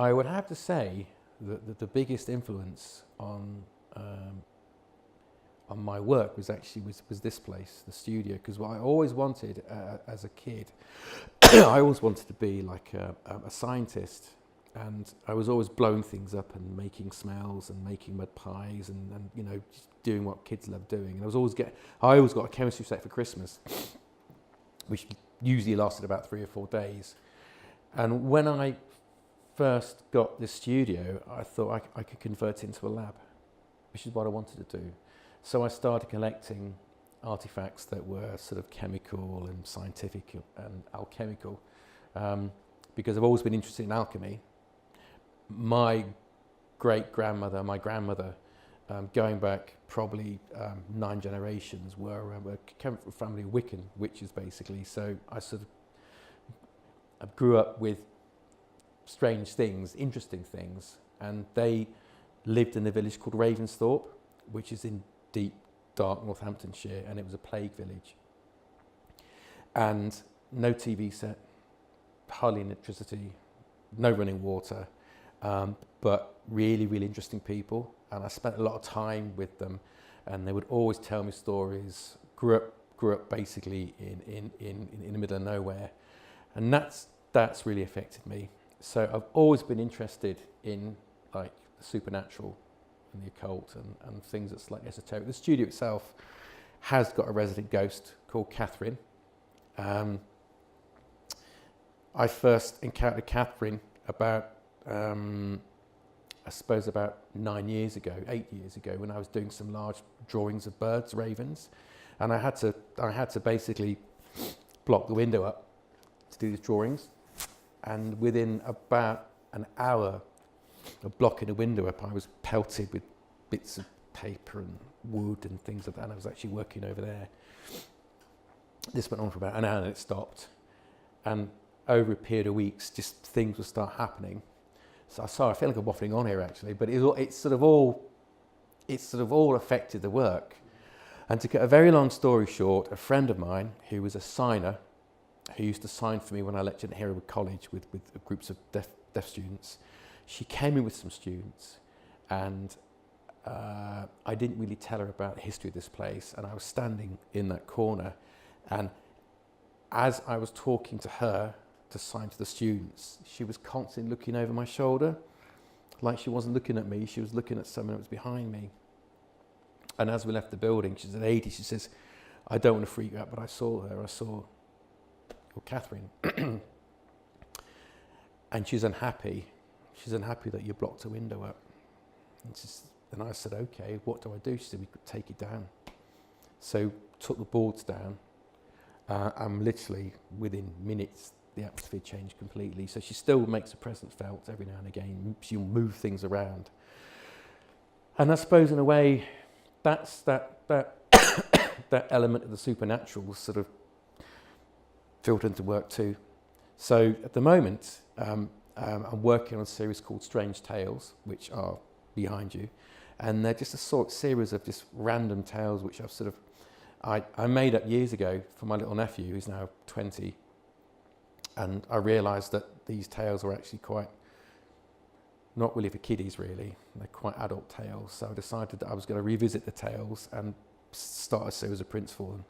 I would have to say that the biggest influence on my work was this place, the studio, because what I always wanted as a kid, I always wanted to be like a scientist, and I was always blowing things up and making smells and making mud pies and you know, just doing what kids love doing. And I always got a chemistry set for Christmas, which usually lasted about 3 or 4 days. And when I first got this studio, I thought I could convert it into a lab, which is what I wanted to do. So I started collecting artifacts that were sort of chemical and scientific and alchemical, because I've always been interested in alchemy. My great-grandmother, my grandmother, going back probably 9 generations, came from a family of Wiccan witches, basically. So I grew up with strange things, interesting things, and they lived in a village called Ravensthorpe, which is in deep, dark Northamptonshire, and it was a plague village. And no TV set, hardly electricity, no running water, but really, really interesting people. And I spent a lot of time with them, and they would always tell me stories. Grew up basically in the middle of nowhere, and that's really affected me. So I've always been interested in like the supernatural and the occult and things that's like esoteric. The studio itself has got a resident ghost called Catherine. I first encountered Catherine about, I suppose about 8 years ago, when I was doing some large drawings of birds, ravens, and I had to basically block the window up to do these drawings. And within about an hour of blocking the window up, I was pelted with bits of paper and wood and things like that, and I was actually working over there. This went on for about an hour and it stopped. And over a period of weeks, just things would start happening. So I feel like I'm waffling on here actually, but it's sort of all affected the work. And to cut a very long story short, a friend of mine who was a signer, who used to sign for me when I lectured at Harewood College with groups of deaf students, she came in with some students, and I didn't really tell her about the history of this place, and I was standing in that corner, and as I was talking to her to sign to the students, she was constantly looking over my shoulder, like she wasn't looking at me, she was looking at someone that was behind me. And as we left the building, she said, Adie, she says, I don't want to freak you out, but I saw Catherine. And she's unhappy. She's unhappy that you blocked a window up. And I said, okay, what do I do? She said, we could take it down. So took the boards down, and literally within minutes, the atmosphere changed completely. So she still makes a presence felt every now and again. She'll move things around. And I suppose in a way, that's that element of the supernatural sort of filtered into work too. So at the moment, I'm working on a series called Strange Tales, which are behind you. And they're just a series of just random tales which I made up years ago for my little nephew, who's now 20. And I realised that these tales were actually quite, not really for kiddies really, they're quite adult tales. So I decided that I was going to revisit the tales and start a series of prints for them.